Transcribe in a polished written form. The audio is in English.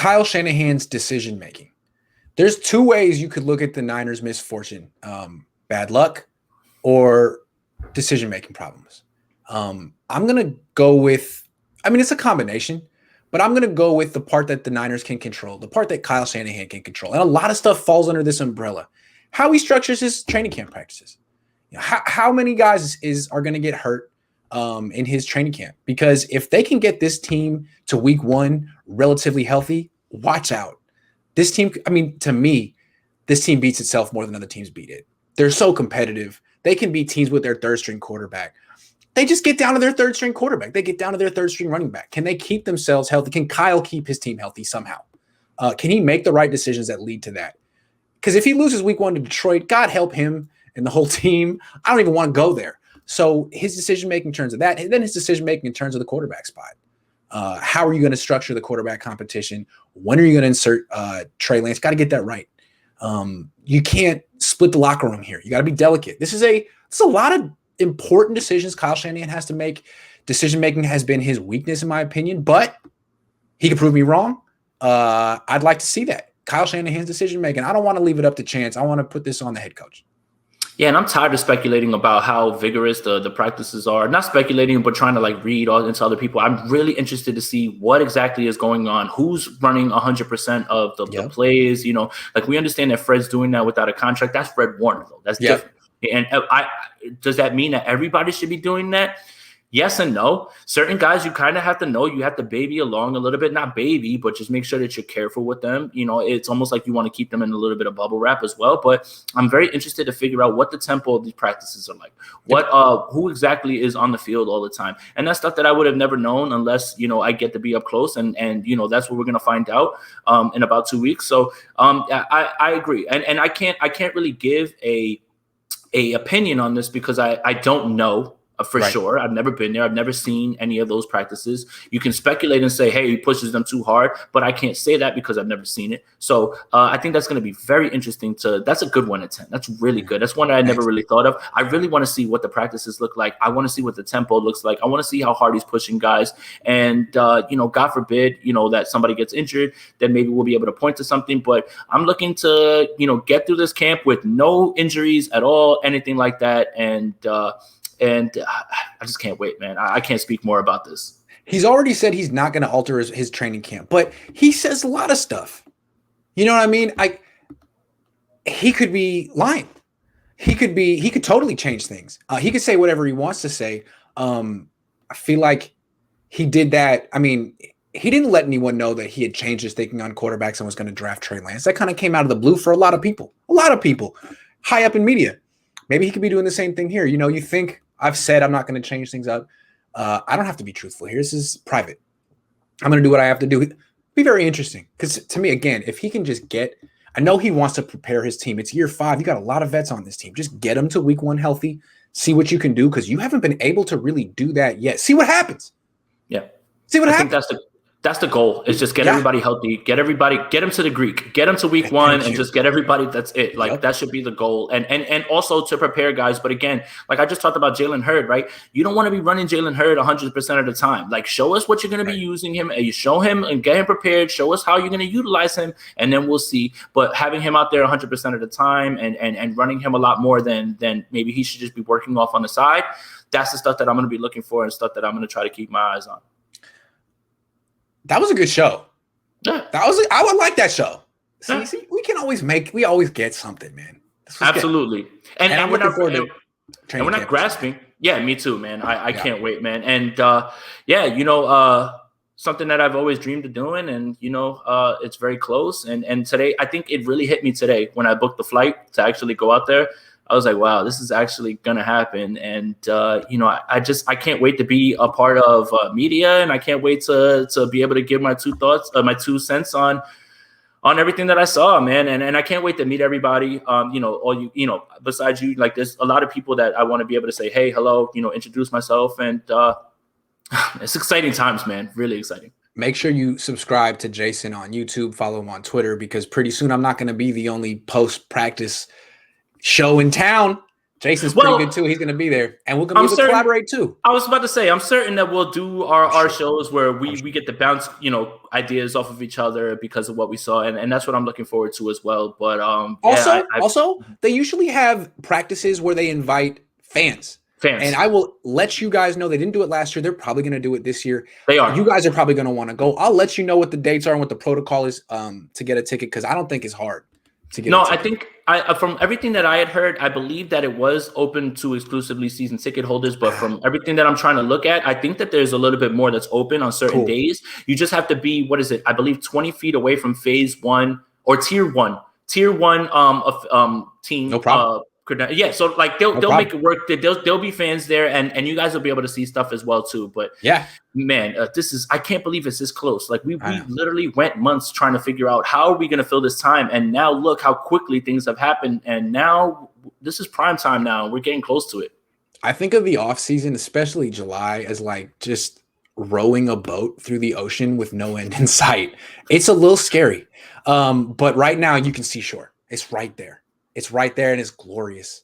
Kyle Shanahan's decision making. There's two ways you could look at the Niners' misfortune: bad luck or decision making problems. I'm gonna go with. I mean, it's a combination, but I'm gonna go with the part that the Niners can control, the part that Kyle Shanahan can control, and a lot of stuff falls under this umbrella. How he structures his training camp practices. You know, how many guys are going to get hurt in his training camp? Because if they can get this team to week 1 relatively healthy, watch out. This team, I mean, to me, this team beats itself more than other teams beat it. They're so competitive. They can beat teams with their third string quarterback. They just get down to their third string quarterback. They get down to their third string running back. Can they keep themselves healthy? Can Kyle keep his team healthy somehow? Can he make the right decisions that lead to that? Because if he loses week 1 to Detroit, God help him and the whole team. I don't even want to go there. So his decision-making in terms of that, and then his decision-making in terms of the quarterback spot. How are you going to structure the quarterback competition? When are you going to insert Trey Lance? Got to get that right. You can't split the locker room here. You got to be delicate. This is a lot of important decisions Kyle Shanahan has to make. Decision-making has been his weakness, in my opinion, but he could prove me wrong. I'd like to see that. Kyle Shanahan's decision-making. I don't want to leave it up to chance. I want to put this on the head coach. Yeah, and I'm tired of speculating about how vigorous the practices are. Not speculating, but trying to read all into other people. I'm really interested to see what exactly is going on. Who's running 100% of the plays? You know, we understand that Fred's doing that without a contract. That's Fred Warner, though. That's different. And does that mean that everybody should be doing that? Yes and no. Certain guys you kind of have to know. You have to baby along a little bit, not baby, but just make sure that you're careful with them. You know, it's almost like you want to keep them in a little bit of bubble wrap as well. But I'm very interested to figure out what the tempo of these practices are like. Who exactly is on the field all the time, and that's stuff that I would have never known unless I get to be up close, and that's what we're gonna find out in about 2 weeks. So I agree, and I can't really give a opinion on this because I don't know. For sure. I've never been there. I've never seen any of those practices. You can speculate and say, hey, he pushes them too hard, but I can't say that because I've never seen it. So I think that's going to be very interesting that's a good 1 to 10. That's really good. That's one that I never really thought of. I really want to see what the practices look like. I want to see what the tempo looks like. I want to see how hard he's pushing guys. And, God forbid, that somebody gets injured, then maybe we'll be able to point to something. But I'm looking to, get through this camp with no injuries at all, anything like that. And I just can't wait, man. I can't speak more about this. He's already said he's not going to alter his training camp, but he says a lot of stuff. You know what I mean? He could be lying. He could totally change things. He could say whatever he wants to say. I feel like he did that. I mean, he didn't let anyone know that he had changed his thinking on quarterbacks and was going to draft Trey Lance. That kind of came out of the blue for a lot of people high up in media. Maybe he could be doing the same thing here. You think, I've said I'm not going to change things up. I don't have to be truthful here. This is private. I'm going to do what I have to do. It'd be very interesting because to me, again, if he can just I know he wants to prepare his team. It's year 5. You got a lot of vets on this team. Just get them to week 1 healthy. See what you can do because you haven't been able to really do that yet. See what happens. Yeah. See what happens. I think that's the goal. Is just get everybody healthy. Get them to the Greek. Get them to week 1 and just get everybody. That's it. That should be the goal. And also to prepare guys. But again, I just talked about Jalen Hurd, right? You don't want to be running Jalen Hurd 100% of the time. Show us what you're going to be using him, and you show him and get him prepared. Show us how you're going to utilize him, and then we'll see. But having him out there 100% of the time and running him a lot more than maybe he should just be working off on the side. That's the stuff that I'm going to be looking for and stuff that I'm going to try to keep my eyes on. That was a good show. Yeah. I would like that show. See, we always get something, man. Absolutely. And we're not grasping. Yeah, me too, man. I can't wait, man. And something that I've always dreamed of doing, and it's very close. And today, I think it really hit me today when I booked the flight to actually go out there. I was like, wow, this is actually going to happen. And, I can't wait to be a part of media, and I can't wait to be able to give my 2 cents on everything that I saw, man. And I can't wait to meet everybody. Besides you, there's a lot of people that I want to be able to say, hey, hello, introduce myself. And it's exciting times, man. Really exciting. Make sure you subscribe to Jason on YouTube, follow him on Twitter, because pretty soon I'm not going to be the only post-practice show in town. Jason's pretty Well, good too. He's going to be there, and we're going to I'm be able to certain. collaborate too. I was about to say, I'm certain that we'll do our Sure. shows where we get to bounce, ideas off of each other because of what we saw, and that's what I'm looking forward to as well. But Also, they usually have practices where they invite fans. fans, And I will let you guys know they didn't do it last year. They're probably going to do it this year. they are. You guys are probably going to want to go. I'll let you know what the dates are and what the protocol is to get a ticket, because I don't think it's hard to get. No, a ticket. I think from everything that I had heard, I believe that it was open to exclusively season ticket holders. But from everything that I'm trying to look at, I think that there's a little bit more that's open on certain days. You just have to be, what is it? I believe 20 feet away from phase 1 or tier 1 team. No problem. Yeah, so like they'll make it work. There'll be fans there, and you guys will be able to see stuff as well too. But yeah, man, I can't believe it's this close. Like we literally went months trying to figure out how are we going to fill this time, and now look how quickly things have happened. And now this is prime time. Now we're getting close to it. I think of the off season, especially July, as like just rowing a boat through the ocean with no end in sight. It's a little scary, but right now you can see shore. It's right there. It's right there, and it's glorious.